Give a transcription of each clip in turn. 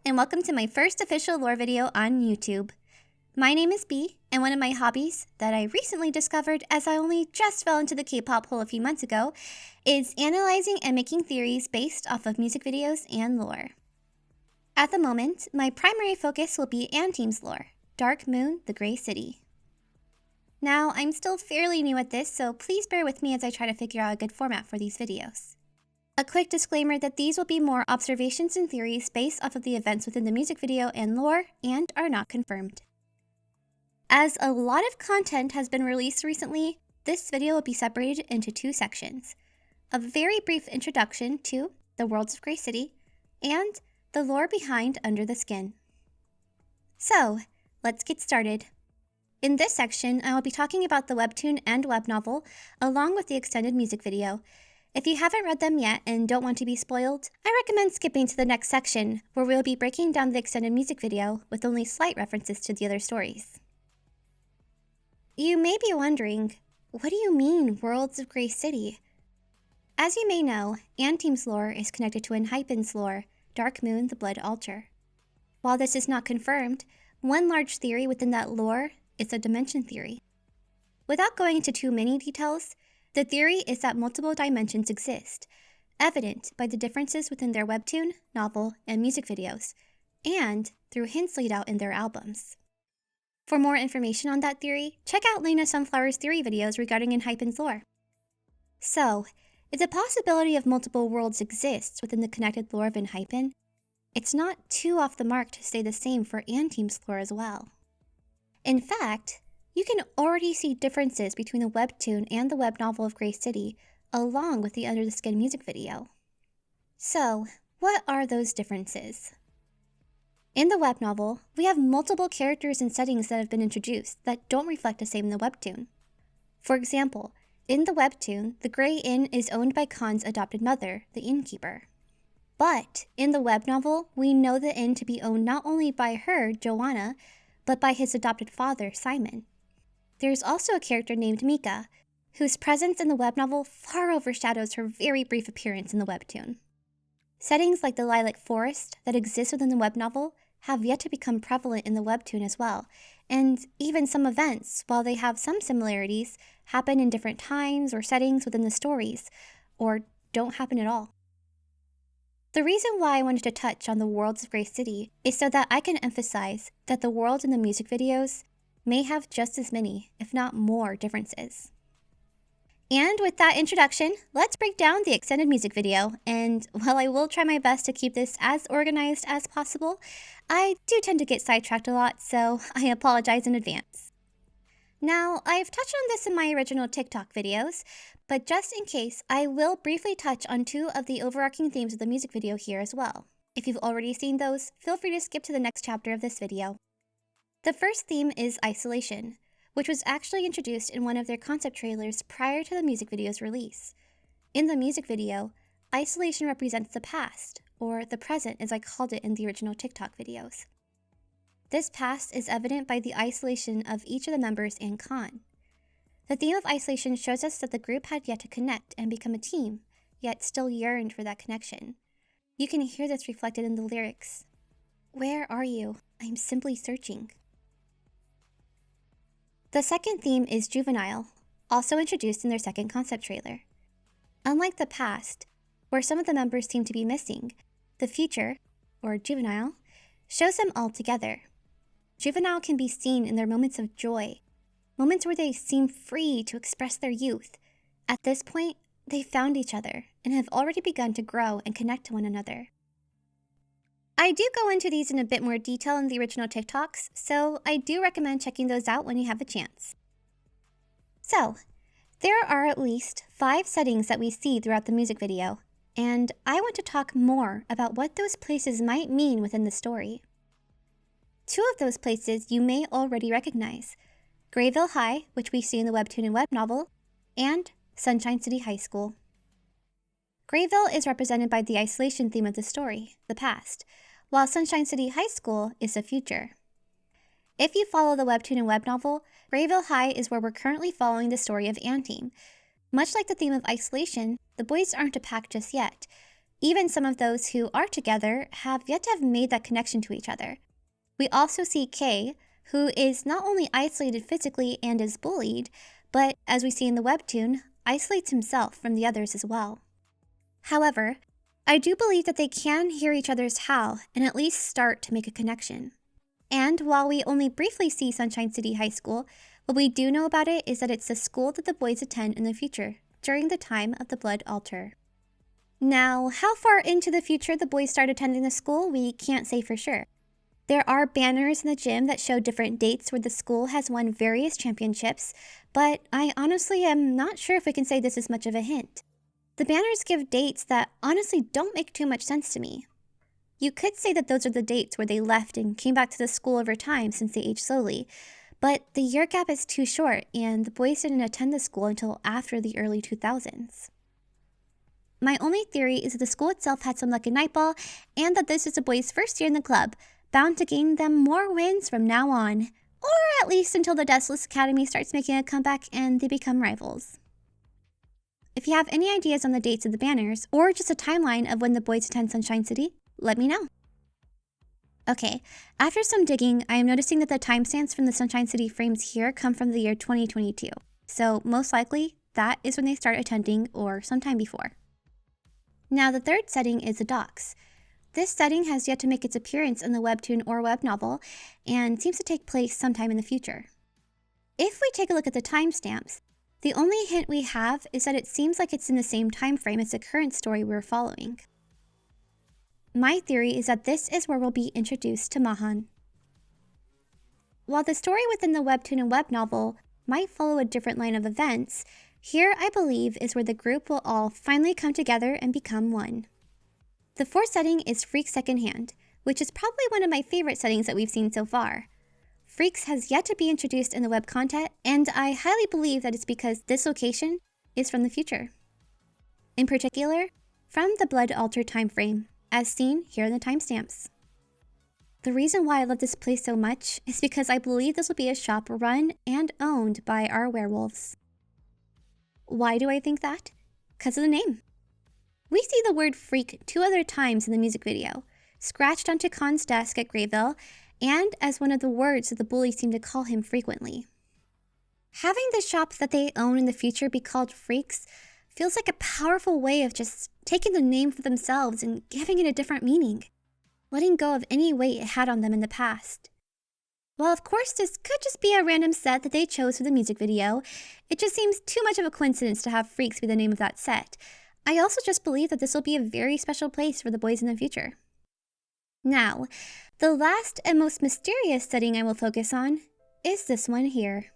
and welcome to my first official lore video on YouTube. My name is B, and one of my hobbies that I recently discovered as I only just fell into the K-pop hole a few months ago is analyzing and making theories based off of music videos and lore. At the moment, my primary focus will be andteam's lore, DARKMOON, the Grey City. Now, I'm still fairly new at this, so please bear with me as I try to figure out a good format for these videos. A quick disclaimer that these will be more observations and theories based off of the events within the music video and lore and are not confirmed. As a lot of content has been released recently, this video will be separated into two sections. A very brief introduction to the worlds of Grey City and the lore behind Under the Skin. So, let's get started. In this section, I will be talking about the webtoon and web novel, along with the extended music video. If you haven't read them yet and don't want to be spoiled, I recommend skipping to the next section, where we'll be breaking down the extended music video with only slight references to the other stories. You may be wondering, what do you mean, Worlds of Grey City? As you may know, andteam's lore is connected to Enhypen's lore, DARKMOON, the Blood Altar. While this is not confirmed, one large theory within that lore is a dimension theory. Without going into too many details, the theory is that multiple dimensions exist, evident by the differences within their webtoon, novel, and music videos, and through hints laid out in their albums. For more information on that theory, check out Lena Sunflower's theory videos regarding Enhypen's lore. So, if the possibility of multiple worlds exists within the connected lore of Enhypen, it's not too off the mark to say the same for andteam's lore as well. In fact, you can already see differences between the webtoon and the web novel of Grey City, along with the Under the Skin music video. So, what are those differences? In the web novel, we have multiple characters and settings that have been introduced that don't reflect the same in the webtoon. For example, in the webtoon, the Grey Inn is owned by Khan's adopted mother, the innkeeper. But in the web novel, we know the inn to be owned not only by her, Joanna, but by his adopted father, Simon. There's also a character named Mika, whose presence in the web novel far overshadows her very brief appearance in the webtoon. Settings like the lilac forest that exist within the web novel have yet to become prevalent in the webtoon as well, and even some events, while they have some similarities, happen in different times or settings within the stories, or don't happen at all. The reason why I wanted to touch on the worlds of Grey City is so that I can emphasize that the worlds in the music videos may have just as many, if not more, differences. And with that introduction, let's break down the extended music video, and while I will try my best to keep this as organized as possible, I do tend to get sidetracked a lot, so I apologize in advance. Now, I've touched on this in my original TikTok videos, but just in case, I will briefly touch on two of the overarching themes of the music video here as well. If you've already seen those, feel free to skip to the next chapter of this video. The first theme is isolation, which was actually introduced in one of their concept trailers prior to the music video's release. In the music video, isolation represents the past, or the present as I called it in the original TikTok videos. This past is evident by the isolation of each of the members and Khan. The theme of isolation shows us that the group had yet to connect and become a team, yet still yearned for that connection. You can hear this reflected in the lyrics. "Where are you? I'm simply searching." The second theme is juvenile, also introduced in their second concept trailer. Unlike the past, where some of the members seem to be missing, the future, or juvenile, shows them all together. Juvenile can be seen in their moments of joy, moments where they seem free to express their youth. At this point, they found each other and have already begun to grow and connect to one another. I do go into these in a bit more detail in the original TikToks, so I do recommend checking those out when you have a chance. So, there are at least 5 settings that we see throughout the music video, and I want to talk more about what those places might mean within the story. 2 of those places you may already recognize: Grayville High, which we see in the webtoon and web novel, and Sunshine City High School. Grayville is represented by the isolation theme of the story, the past, while Sunshine City High School is the future. If you follow the webtoon and web novel, Grayville High is where we're currently following the story of andteam. Much like the theme of isolation, the boys aren't a pack just yet, Even some of those who are together have yet to have made that connection to each other. We also see Kay, who is not only isolated physically and is bullied, but, as we see in the webtoon, isolates himself from the others as well. However, I do believe that they can hear each other's howl and at least start to make a connection. And while we only briefly see Sunshine City High School, what we do know about it is that it's the school that the boys attend in the future, during the time of the Blood Altar. Now, how far into the future the boys start attending the school, we can't say for sure. There are banners in the gym that show different dates where the school has won various championships, but I honestly am not sure if we can say this is much of a hint. The banners give dates that honestly don't make too much sense to me. You could say that those are the dates where they left and came back to the school over time since they aged slowly, but the year gap is too short and the boys didn't attend the school until after the early 2000s. My only theory is that the school itself had some luck in Nightball and that this is the boys' first year in the club, bound to gain them more wins from now on, or at least until the Deathless Academy starts making a comeback and they become rivals. If you have any ideas on the dates of the banners, or just a timeline of when the boys attend Sunshine City, let me know. Okay, after some digging, I am noticing that the timestamps from the Sunshine City frames here come from the year 2022, so most likely, that is when they start attending or sometime before. Now the third setting is the docks. This setting has yet to make its appearance in the webtoon or web novel, and seems to take place sometime in the future. If we take a look at the timestamps, the only hint we have is that it seems like it's in the same time frame as the current story we're following. My theory is that this is where we'll be introduced to Mahan. While the story within the webtoon and web novel might follow a different line of events, here I believe is where the group will all finally come together and become one. The fourth setting is Freaks Secondhand, which is probably one of my favorite settings that we've seen so far. Freaks has yet to be introduced in the web content, and I highly believe that it's because this location is from the future. In particular, from the Blood Altar time frame, as seen here in the timestamps. The reason why I love this place so much is because I believe this will be a shop run and owned by our werewolves. Why do I think that? Because of the name. We see the word freak 2 other times in the music video, scratched onto Khan's desk at Grayville, and as one of the words that the bullies seem to call him frequently. Having the shop that they own in the future be called Freaks feels like a powerful way of just taking the name for themselves and giving it a different meaning, letting go of any weight it had on them in the past. While of course this could just be a random set that they chose for the music video, it just seems too much of a coincidence to have Freaks be the name of that set. I also just believe that this will be a very special place for the boys in the future. Now, the last and most mysterious setting I will focus on is this one here.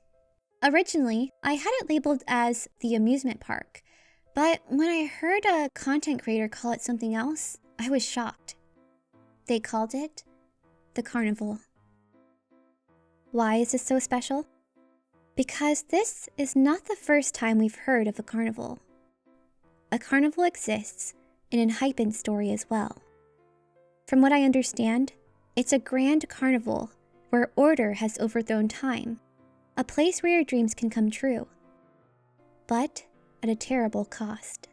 Originally, I had it labeled as the amusement park, but when I heard a content creator call it something else, I was shocked. They called it the Carnival. Why is this so special? Because this is not the first time we've heard of a carnival. A carnival exists in an Hypen story as well. From what I understand, it's a grand carnival where order has overthrown time, a place where your dreams can come true, but at a terrible cost.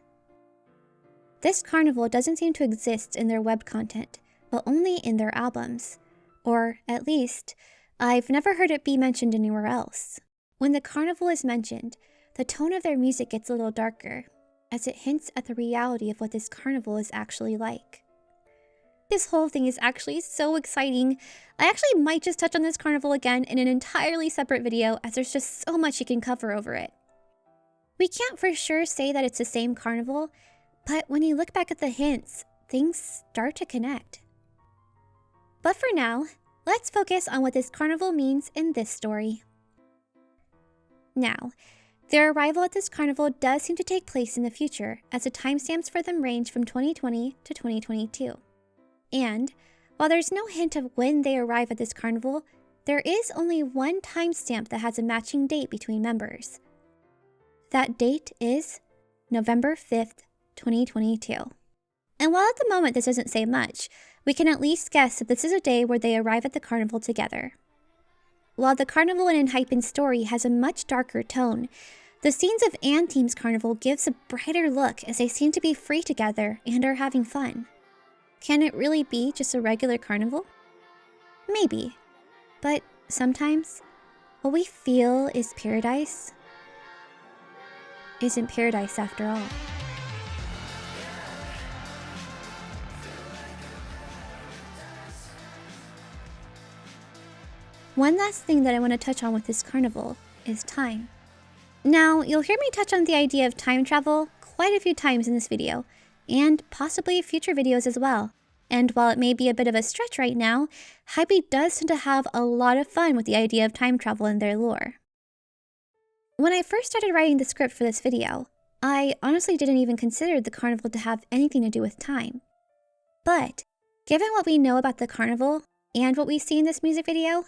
This carnival doesn't seem to exist in their web content, but only in their albums, or at least, I've never heard it be mentioned anywhere else. When the carnival is mentioned, the tone of their music gets a little darker, as it hints at the reality of what this carnival is actually like. This whole thing is actually so exciting. I actually might just touch on this carnival again in an entirely separate video, as there's just so much you can cover over it. We can't for sure say that it's the same carnival, but when you look back at the hints, things start to connect. But for now, let's focus on what this carnival means in this story. Now, their arrival at this carnival does seem to take place in the future, as the timestamps for them range from 2020 to 2022. And, while there's no hint of when they arrive at this carnival, there is only one timestamp that has a matching date between members. That date is November 5th, 2022. And while at the moment this doesn't say much, we can at least guess that this is a day where they arrive at the carnival together. While the carnival in Hypen's story has a much darker tone, The scenes of andteam's carnival gives a brighter look as they seem to be free together and are having fun. Can it really be just a regular carnival? Maybe, but sometimes what we feel is paradise isn't paradise after all. One last thing that I want to touch on with this carnival is time. Now, you'll hear me touch on the idea of time travel quite a few times in this video, and possibly future videos as well. And while it may be a bit of a stretch right now, Hybe does tend to have a lot of fun with the idea of time travel in their lore. When I first started writing the script for this video, I honestly didn't even consider the carnival to have anything to do with time. But, given what we know about the carnival and what we see in this music video,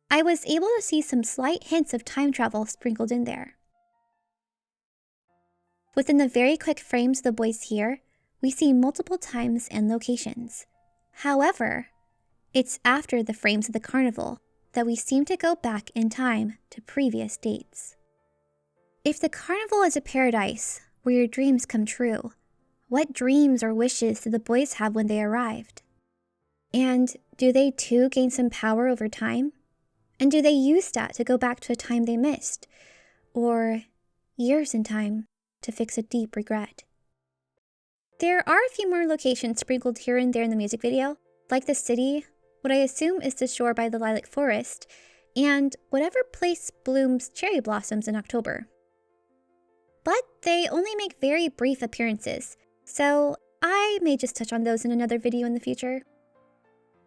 I was able to see some slight hints of time travel sprinkled in there. Within the very quick frames the boys hear, we see multiple times and locations. However, it's after the frames of the carnival that we seem to go back in time to previous dates. If the carnival is a paradise where your dreams come true, what dreams or wishes did the boys have when they arrived? And do they too gain some power over time? And do they use that to go back to a time they missed? Or years in time to fix a deep regret? There are a few more locations sprinkled here and there in the music video, like the city, what I assume is the shore by the lilac forest, and whatever place blooms cherry blossoms in October. But they only make very brief appearances, so I may just touch on those in another video in the future.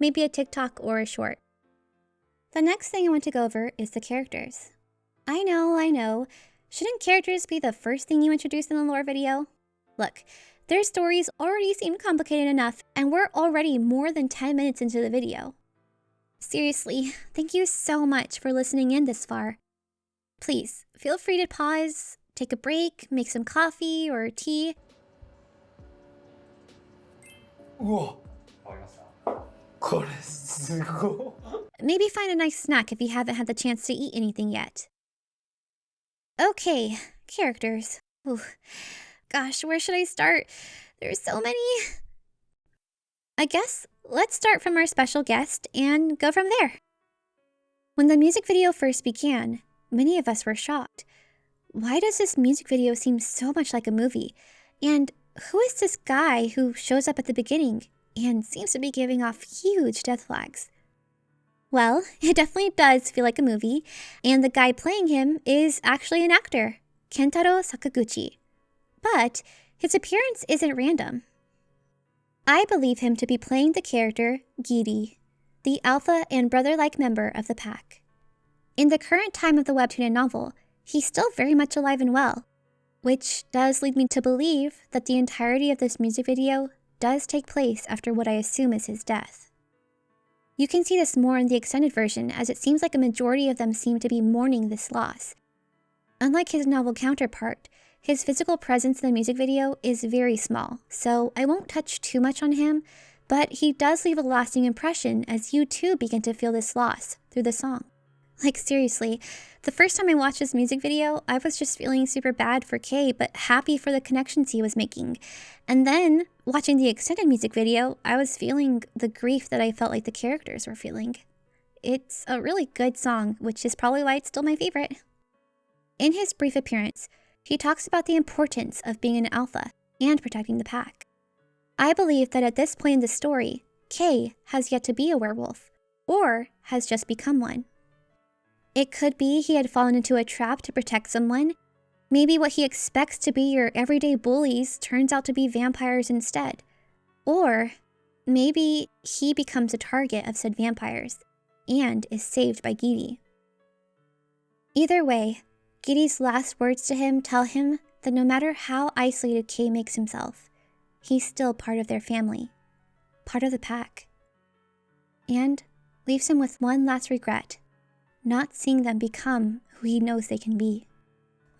Maybe a TikTok or a short. The next thing I want to go over is the characters. I know. Shouldn't characters be the first thing you introduce in a lore video? Look, their stories already seem complicated enough, and we're already more than 10 minutes into the video. Seriously, thank you so much for listening in this far. Please, feel free to pause, take a break, make some coffee or tea. Maybe find a nice snack if you haven't had the chance to eat anything yet. Okay, characters. Ooh. Gosh, where should I start? There's so many. I guess let's start from our special guest and go from there. When the music video first began, many of us were shocked. Why does this music video seem so much like a movie? And who is this guy who shows up at the beginning and seems to be giving off huge death flags? Well, it definitely does feel like a movie, and the guy playing him is actually an actor, Kentaro Sakaguchi. But his appearance isn't random. I believe him to be playing the character Giri, the alpha and brother-like member of the pack. In the current time of the webtoon and novel, he's still very much alive and well, which does lead me to believe that the entirety of this music video does take place after what I assume is his death. You can see this more in the extended version, as it seems like a majority of them seem to be mourning this loss. Unlike his novel counterpart, his physical presence in the music video is very small, so I won't touch too much on him, but he does leave a lasting impression as you too begin to feel this loss through the song. Like seriously, the first time I watched this music video, I was just feeling super bad for Kei, but happy for the connections he was making. And then, watching the extended music video, I was feeling the grief that I felt like the characters were feeling. It's a really good song, which is probably why it's still my favorite. In his brief appearance, he talks about the importance of being an alpha and protecting the pack. I believe that at this point in the story, Kei has yet to be a werewolf, or has just become one. It could be he had fallen into a trap to protect someone. Maybe what he expects to be your everyday bullies turns out to be vampires instead. Or maybe he becomes a target of said vampires and is saved by Giri. Either way, Giri's last words to him tell him that no matter how isolated Kei makes himself, he's still part of their family, part of the pack. And leaves him with one last regret, not seeing them become who he knows they can be.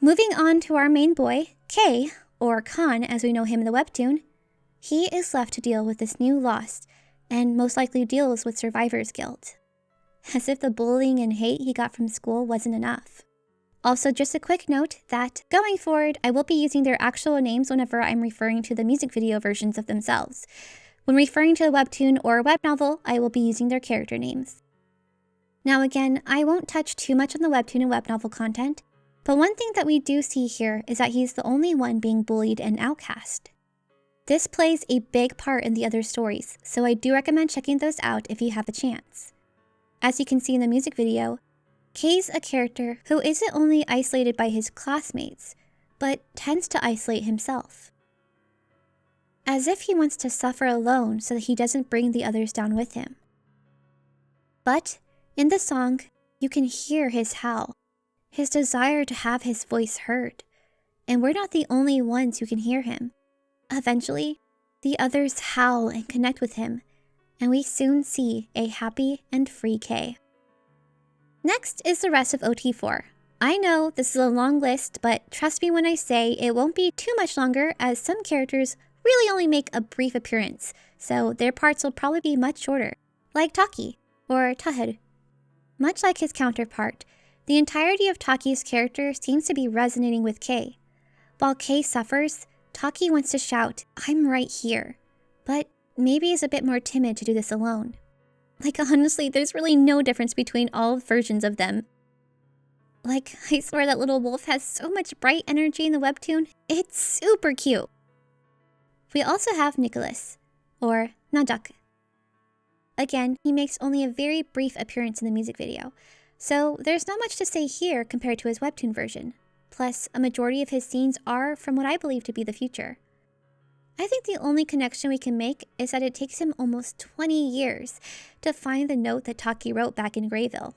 Moving on to our main boy, Kei, or Khan as we know him in the webtoon, he is left to deal with this new loss and most likely deals with survivor's guilt. As if the bullying and hate he got from school wasn't enough. Also, just a quick note that going forward, I will be using their actual names whenever I'm referring to the music video versions of themselves. When referring to a webtoon or a web novel, I will be using their character names. Now again, I won't touch too much on the webtoon and web novel content, but one thing that we do see here is that he's the only one being bullied and outcast. This plays a big part in the other stories, so I do recommend checking those out if you have a chance. As you can see in the music video, Kei's a character who isn't only isolated by his classmates, but tends to isolate himself. As if he wants to suffer alone so that he doesn't bring the others down with him. But in the song, you can hear his howl, his desire to have his voice heard, and we're not the only ones who can hear him. Eventually, the others howl and connect with him, and we soon see a happy and free Kei. Next is the rest of OT4. I know this is a long list, but trust me when I say it won't be too much longer as some characters really only make a brief appearance, so their parts will probably be much shorter, like Taki or Taher. Much like his counterpart, the entirety of Taki's character seems to be resonating with Kei. While Kei suffers, Taki wants to shout, "I'm right here," but maybe is a bit more timid to do this alone. Like honestly, there's really no difference between all versions of them. Like, I swear that little wolf has so much bright energy in the webtoon, it's super cute. We also have Nicholas, or Najak. Again, he makes only a very brief appearance in the music video, so there's not much to say here compared to his webtoon version. Plus, a majority of his scenes are from what I believe to be the future. I think the only connection we can make is that it takes him almost 20 years to find the note that Taki wrote back in Greyville.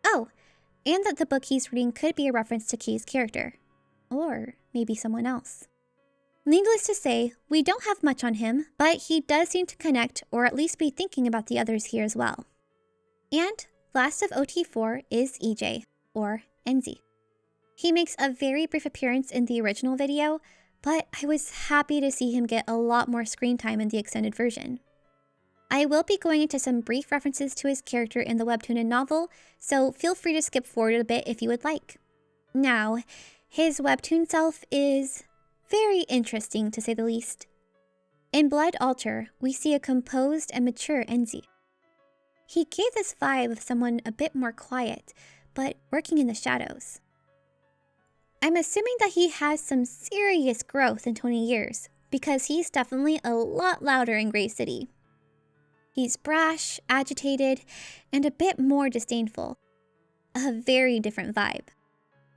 Oh, and that the book he's reading could be a reference to Kei's character. Or maybe someone else. Needless to say, we don't have much on him, but he does seem to connect or at least be thinking about the others here as well. And last of OT4 is EJ, or Enzy. He makes a very brief appearance in the original video, but I was happy to see him get a lot more screen time in the extended version. I will be going into some brief references to his character in the webtoon and novel, so feel free to skip forward a bit if you would like. Now, his webtoon self is very interesting to say the least. In Blood Altar, we see a composed and mature Enzy. He gave this vibe of someone a bit more quiet, but working in the shadows. I'm assuming that he has some serious growth in 20 years, because he's definitely a lot louder in Grey City. He's brash, agitated, and a bit more disdainful. A very different vibe.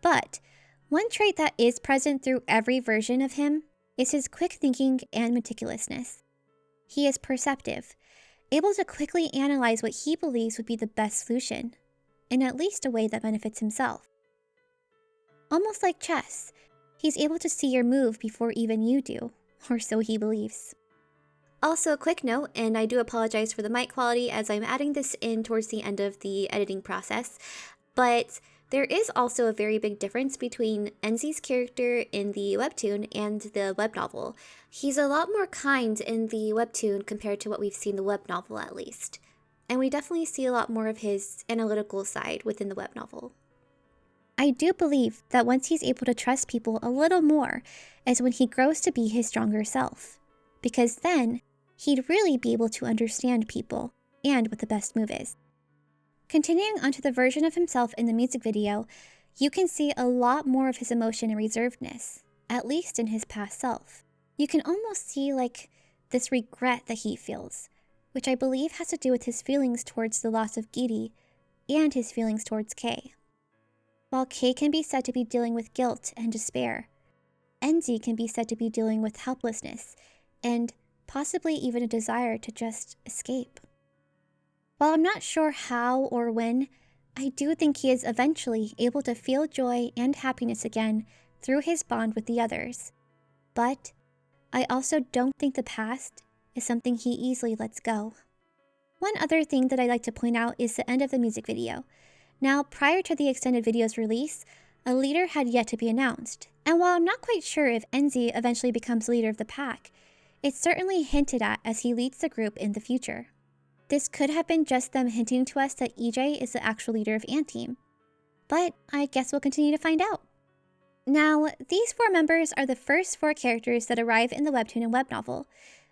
But one trait that is present through every version of him is his quick thinking and meticulousness. He is perceptive, able to quickly analyze what he believes would be the best solution, in at least a way that benefits himself. Almost like chess, he's able to see your move before even you do, or so he believes. Also a quick note, and I do apologize for the mic quality as I'm adding this in towards the end of the editing process, but there is also a very big difference between Enzy's character in the webtoon and the web novel. He's a lot more kind in the webtoon compared to what we've seen in the web novel at least, and we definitely see a lot more of his analytical side within the web novel. I do believe that once he's able to trust people a little more is when he grows to be his stronger self, because then he'd really be able to understand people and what the best move is. Continuing onto the version of himself in the music video, you can see a lot more of his emotion and reservedness, at least in his past self. You can almost see like this regret that he feels, which I believe has to do with his feelings towards the loss of Giri and his feelings towards Kei. While Kei can be said to be dealing with guilt and despair, Enzy can be said to be dealing with helplessness and possibly even a desire to just escape. While I'm not sure how or when, I do think he is eventually able to feel joy and happiness again through his bond with the others. But I also don't think the past is something he easily lets go. One other thing that I'd like to point out is the end of the music video. Now, prior to the extended video's release, a leader had yet to be announced, and while I'm not quite sure if Enzy eventually becomes leader of the pack, it's certainly hinted at as he leads the group in the future. This could have been just them hinting to us that EJ is the actual leader of andteam. but I guess we'll continue to find out. Now, these 4 members are the first 4 characters that arrive in the webtoon and web novel,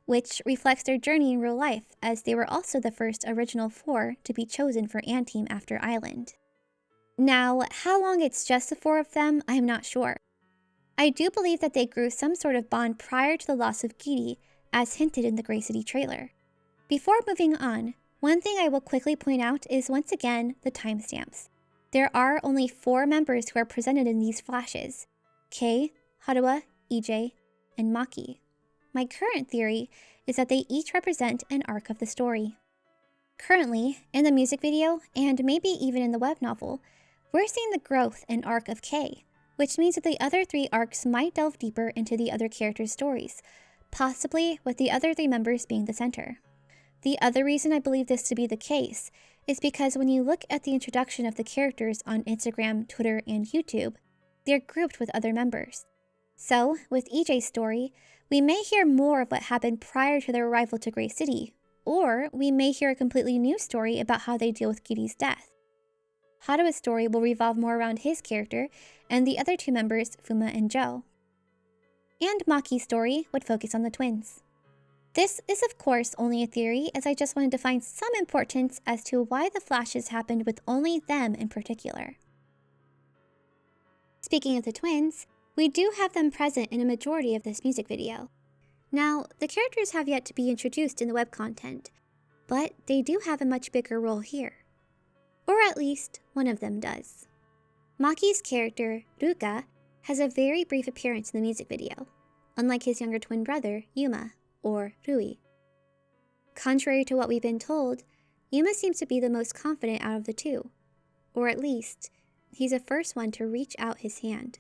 which reflects their journey in real life, as they were also the first original 4 to be chosen for andteam after Island. Now, how long it's just the 4 of them, I'm not sure. I do believe that they grew some sort of bond prior to the loss of Giri, as hinted in the Grey City trailer. Before moving on, one thing I will quickly point out is once again the timestamps. There are only 4 members who are presented in these flashes: Kei, Harua, EJ, and Maki. My current theory is that they each represent an arc of the story. Currently, in the music video, and maybe even in the web novel, we're seeing the growth and arc of Kei, which means that the other 3 arcs might delve deeper into the other characters' stories, possibly with the other 3 members being the center. The other reason I believe this to be the case is because when you look at the introduction of the characters on Instagram, Twitter, and YouTube, they're grouped with other members. So, with EJ's story, we may hear more of what happened prior to their arrival to Grey City, or we may hear a completely new story about how they deal with Giri's death. Harua's story will revolve more around his character, and the other 2 members, Fuma and Joe. And Maki's story would focus on the twins. This is of course only a theory, as I just wanted to find some importance as to why the flashes happened with only them in particular. Speaking of the twins, we do have them present in a majority of this music video. Now, the characters have yet to be introduced in the web content, but they do have a much bigger role here. Or at least, one of them does. Maki's character, Ruka, has a very brief appearance in the music video, unlike his younger twin brother, Yuma, or Rui. Contrary to what we've been told, Yuma seems to be the most confident out of the 2, or at least, he's the first one to reach out his hand.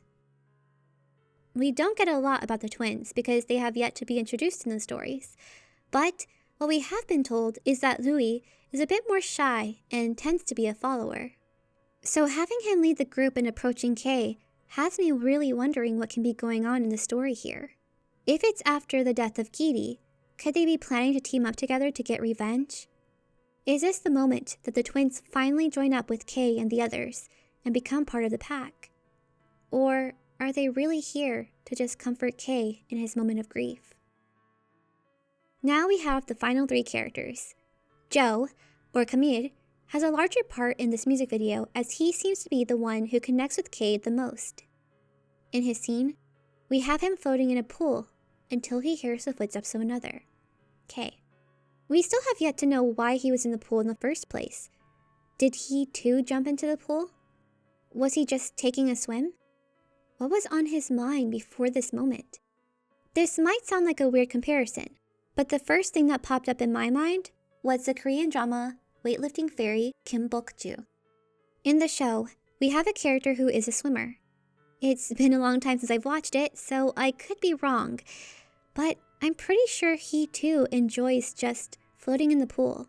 We don't get a lot about the twins because they have yet to be introduced in the stories, but what we have been told is that Rui is a bit more shy and tends to be a follower. So having him lead the group in approaching Kei has me really wondering what can be going on in the story here. If it's after the death of Giri, could they be planning to team up together to get revenge? Is this the moment that the twins finally join up with Kei and the others and become part of the pack? Or are they really here to just comfort Kei in his moment of grief? Now we have the final 3 characters. Joe, or Kamir, has a larger part in this music video as he seems to be the one who connects with Kei the most. In his scene, we have him floating in a pool until he hears the footsteps of another, Kei. We still have yet to know why he was in the pool in the first place. Did he too jump into the pool? Was he just taking a swim? What was on his mind before this moment? This might sound like a weird comparison, but the first thing that popped up in my mind was the Korean drama weightlifting fairy Kim Bok-ju. In the show, we have a character who is a swimmer. It's been a long time since I've watched it, so I could be wrong, but I'm pretty sure he too enjoys just floating in the pool.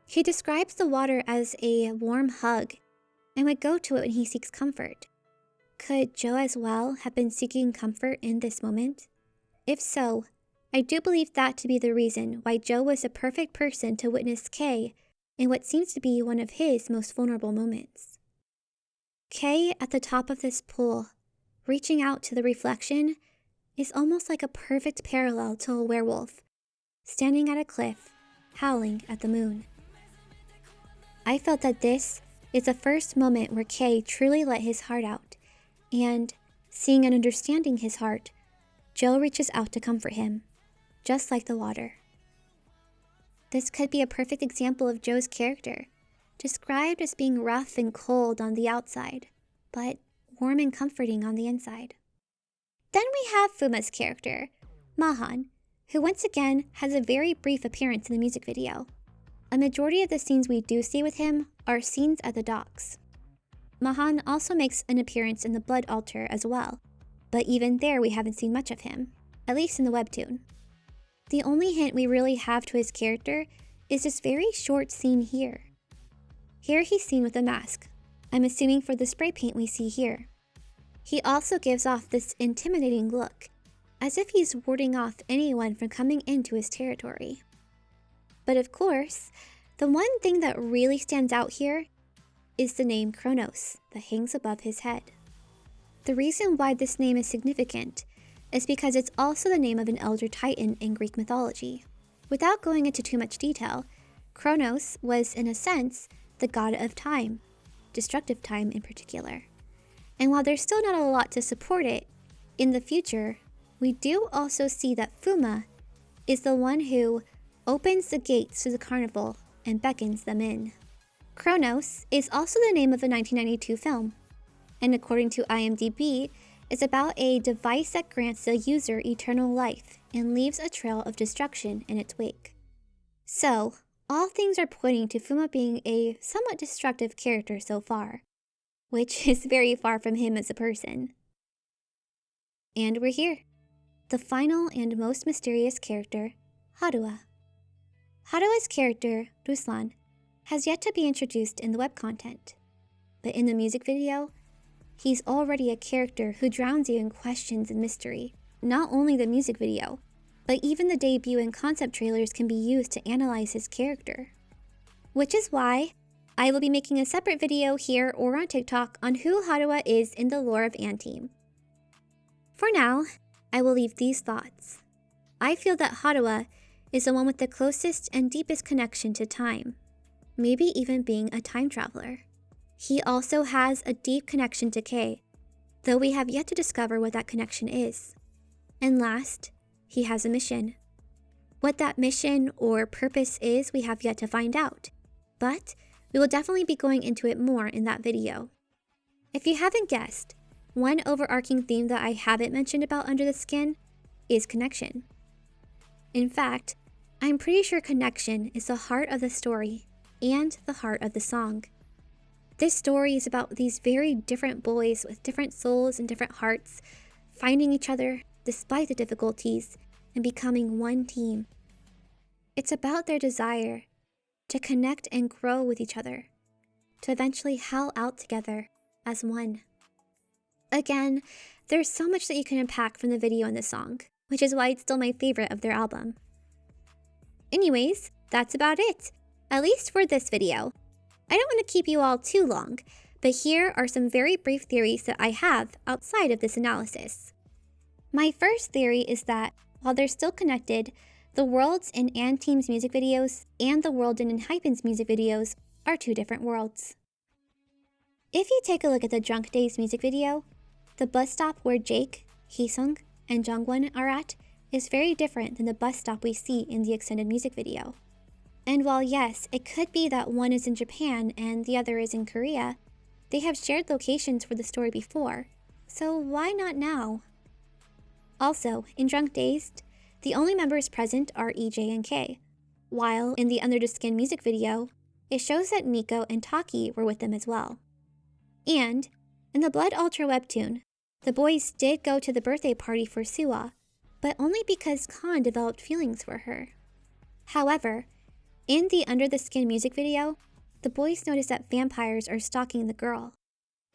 He describes the water as a warm hug and would go to it when he seeks comfort. Could Joe as well have been seeking comfort in this moment? If so, I do believe that to be the reason why Joe was the perfect person to witness Kei in what seems to be one of his most vulnerable moments. Kei at the top of this pool, reaching out to the reflection, is almost like a perfect parallel to a werewolf, standing at a cliff, howling at the moon. I felt that this is the first moment where Kei truly let his heart out, and, seeing and understanding his heart, Joe reaches out to comfort him, just like the water. This could be a perfect example of Joe's character, described as being rough and cold on the outside, but warm and comforting on the inside. Then we have Fuma's character, Mahan, who once again has a very brief appearance in the music video. A majority of the scenes we do see with him are scenes at the docks. Mahan also makes an appearance in the Blood Altar as well, but even there we haven't seen much of him, at least in the webtoon. The only hint we really have to his character is this very short scene here. Here he's seen with a mask, I'm assuming for the spray paint we see here. He also gives off this intimidating look, as if he's warding off anyone from coming into his territory. But of course, the one thing that really stands out here is the name Kronos that hangs above his head. The reason why this name is significant is because it's also the name of an elder titan in Greek mythology. Without going into too much detail, Kronos was, in a sense, the god of time, destructive time in particular. And while there's still not a lot to support it, in the future, we do also see that Fuma is the one who opens the gates to the carnival and beckons them in. Kronos is also the name of a 1992 film, and according to IMDb, is about a device that grants the user eternal life and leaves a trail of destruction in its wake. So, all things are pointing to Fuma being a somewhat destructive character so far, which is very far from him as a person. And we're here. The final and most mysterious character, Harua. Harua's character, Ruslan, has yet to be introduced in the web content, but in the music video, he's already a character who drowns you in questions and mystery. Not only the music video, but even the debut and concept trailers can be used to analyze his character. Which is why I will be making a separate video here or on TikTok on who Harua is in the lore of andteam. For now, I will leave these thoughts. I feel that Harua is the one with the closest and deepest connection to time, maybe even being a time traveler. He also has a deep connection to Kei, though we have yet to discover what that connection is. And last, he has a mission. What that mission or purpose is, we have yet to find out, but we will definitely be going into it more in that video. If you haven't guessed, one overarching theme that I haven't mentioned about Under the Skin is connection. In fact, I'm pretty sure connection is the heart of the story and the heart of the song. This story is about these very different boys with different souls and different hearts finding each other despite the difficulties and becoming one team. It's about their desire to connect and grow with each other, to eventually howl out together as one. Again, there's so much that you can unpack from the video and the song, which is why it's still my favorite of their album. Anyways, that's about it, at least for this video. I don't want to keep you all too long, but here are some very brief theories that I have outside of this analysis. My first theory is that, while they're still connected, the worlds in andteam's music videos and the world in Enhypen's music videos are two different worlds. If you take a look at the Drunk Days music video, the bus stop where Jake, Heesung, and Jungwon are at is very different than the bus stop we see in the extended music video. And while yes, it could be that one is in Japan and the other is in Korea, they have shared locations for the story before, so why not now? Also, in Drunk Dazed, the only members present are EJ and Kei, while in the Under the Skin music video, it shows that Nico and Taki were with them as well. And, in the Blood Ultra webtoon, the boys did go to the birthday party for Suwa, but only because Khan developed feelings for her. However, in the Under the Skin music video, the boys notice that vampires are stalking the girl,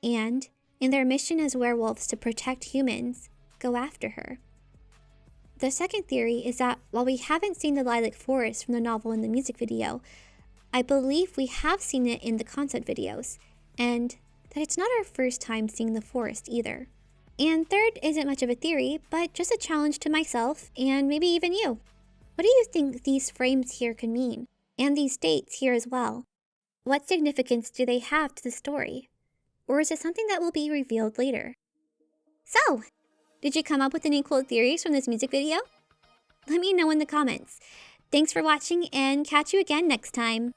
and, in their mission as werewolves to protect humans, go after her. The second theory is that while we haven't seen the lilac forest from the novel in the music video, I believe we have seen it in the concept videos, and that it's not our first time seeing the forest either. And third isn't much of a theory, but just a challenge to myself and maybe even you. What do you think these frames here could mean? And these dates here as well? What significance do they have to the story? Or is it something that will be revealed later? So, did you come up with any cool theories from this music video? Let me know in the comments. Thanks for watching and catch you again next time.